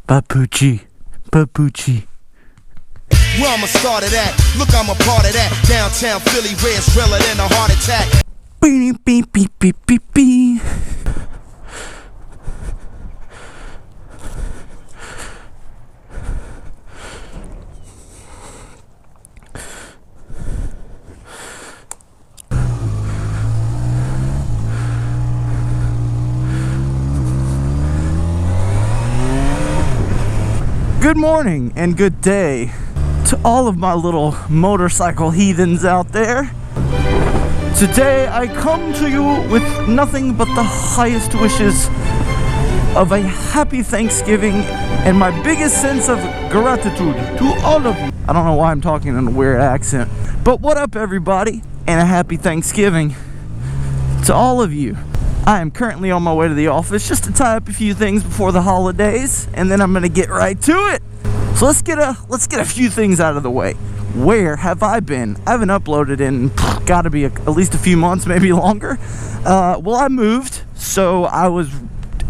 Papucci, Papucci. Where I'ma start it at? Look, I'm a part of that. Downtown Philly, where it's realer than a heart attack. Beep, beep, beep, beep, beep, beep. Good morning and good day to all of my little motorcycle heathens out there. Today I come to you with nothing but the highest wishes of a happy Thanksgiving and my biggest sense of gratitude to all of you. I don't know why I'm talking in a weird accent, but what up everybody, and a happy Thanksgiving to all of you. I am currently on my way to the office just to tie up a few things before the holidays, and then I'm gonna get right to it. So let's get a few things out of the way. Where have I been? I haven't uploaded in gotta be at least a few months, maybe longer. Well, I moved, so I was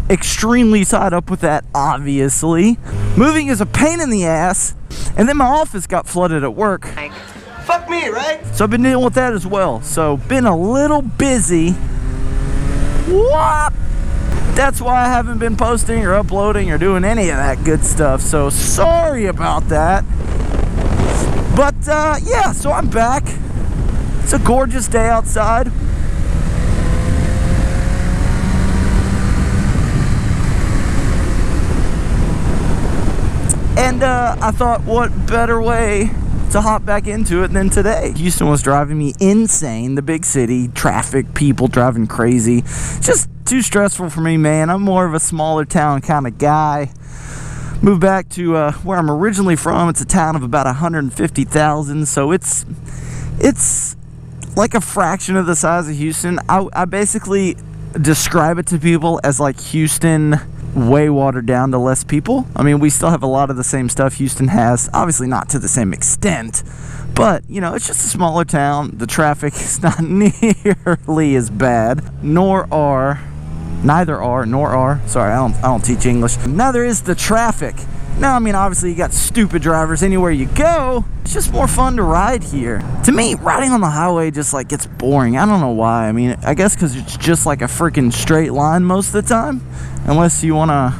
extremely tied up with that, obviously. Moving is a pain in the ass, and then my office got flooded at work. Fuck me, right? So I've been dealing with that as well. So been a little busy. What? That's why I haven't been posting or uploading or doing any of that good stuff. So sorry about that. But yeah, so I'm back. It's a gorgeous day outside. And I thought, what better way to hop back into it than today. Houston was driving me insane. The big city, traffic, people driving crazy. Just too stressful for me, man. I'm more of a smaller town kind of guy. Moved back to where I'm originally from. It's a town of about 150,000, so it's like a fraction of the size of Houston. I basically describe it to people as like Houston way watered down to less people. I mean, we still have a lot of the same stuff Houston has, obviously not to the same extent, but you know, it's just a smaller town. The traffic is not nearly as bad, neither are, sorry, I don't teach English. Neither is the traffic. Now, I mean, obviously you got stupid drivers anywhere you go. It's just more fun to ride here. To me, riding on the highway just like gets boring. I don't know why. I mean, I guess because it's just like a freaking straight line most of the time, unless you want to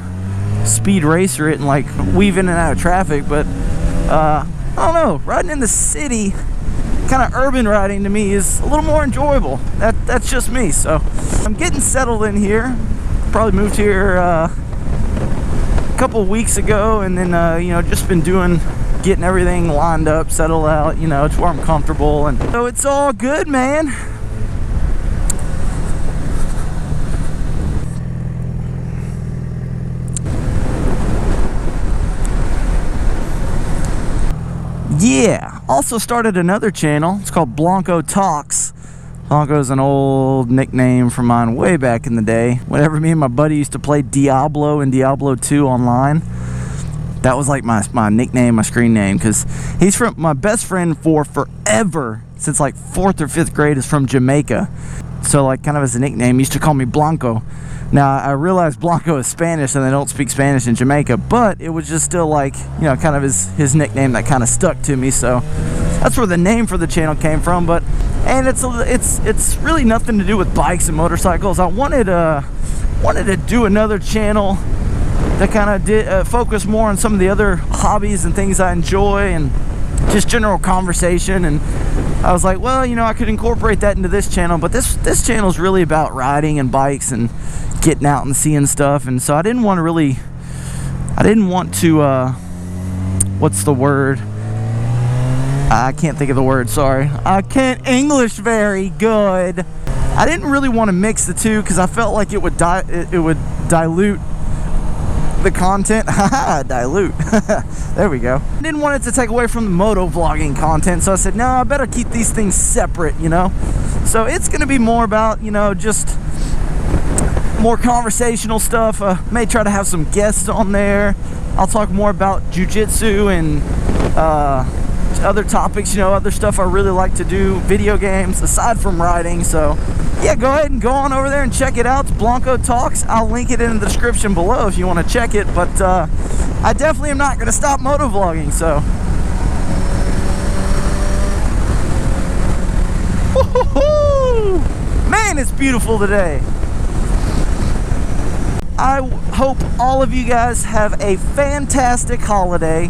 speed racer it and like weave in and out of traffic. But I don't know, riding in the city, kind of urban riding to me is a little more enjoyable. That's just me. So I'm getting settled in here. Probably moved here a couple of weeks ago, and then you know, just been getting everything lined up, settled out, you know, to where I'm comfortable, and so it's all good, man. Yeah, also started another channel. It's called Blanco Talks. Blanco's an old nickname from mine way back in the day. Whenever me and my buddy used to play Diablo and Diablo 2 online, that was like my nickname, my screen name, because he's from my best friend for forever, since like 4th or 5th grade, is from Jamaica. So like kind of as a nickname, he used to call me Blanco. Now I realize Blanco is Spanish and they don't speak Spanish in Jamaica, but it was just still like, you know, kind of his nickname that kind of stuck to me. So that's where the name for the channel came from. But and it's really nothing to do with bikes and motorcycles. I wanted to do another channel that kind of did focus more on some of the other hobbies and things I enjoy and just general conversation. And I was like, well, you know, I could incorporate that into this channel, but this channel is really about riding and bikes and getting out and seeing stuff. And so I didn't want to what's the word? I can't think of the word, sorry. I can't English very good. I didn't really want to mix the two because I felt like it would dilute the content. Haha, dilute. There we go. I didn't want it to take away from the moto vlogging content, so I said, no, I better keep these things separate, you know? So it's going to be more about, you know, just more conversational stuff. May try to have some guests on there. I'll talk more about jiu-jitsu and other topics, you know, other stuff I really like to do, video games aside from riding. So yeah, go ahead and go on over there and check it out. It's Blanco Talks. I'll link it in the description below if you want to check it. But I definitely am not going to stop motovlogging, so. Woo-hoo-hoo! Man, it's beautiful today. I hope all of you guys have a fantastic holiday,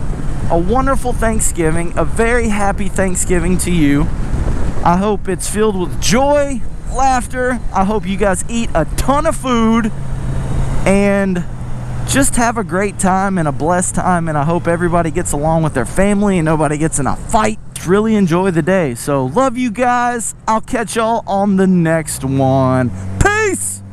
a wonderful Thanksgiving, a very happy Thanksgiving to you. I hope it's filled with joy, laughter. I hope you guys eat a ton of food and just have a great time and a blessed time, and I hope everybody gets along with their family and nobody gets in a fight. Really enjoy the day. So love you guys. I'll catch y'all on the next one. Peace!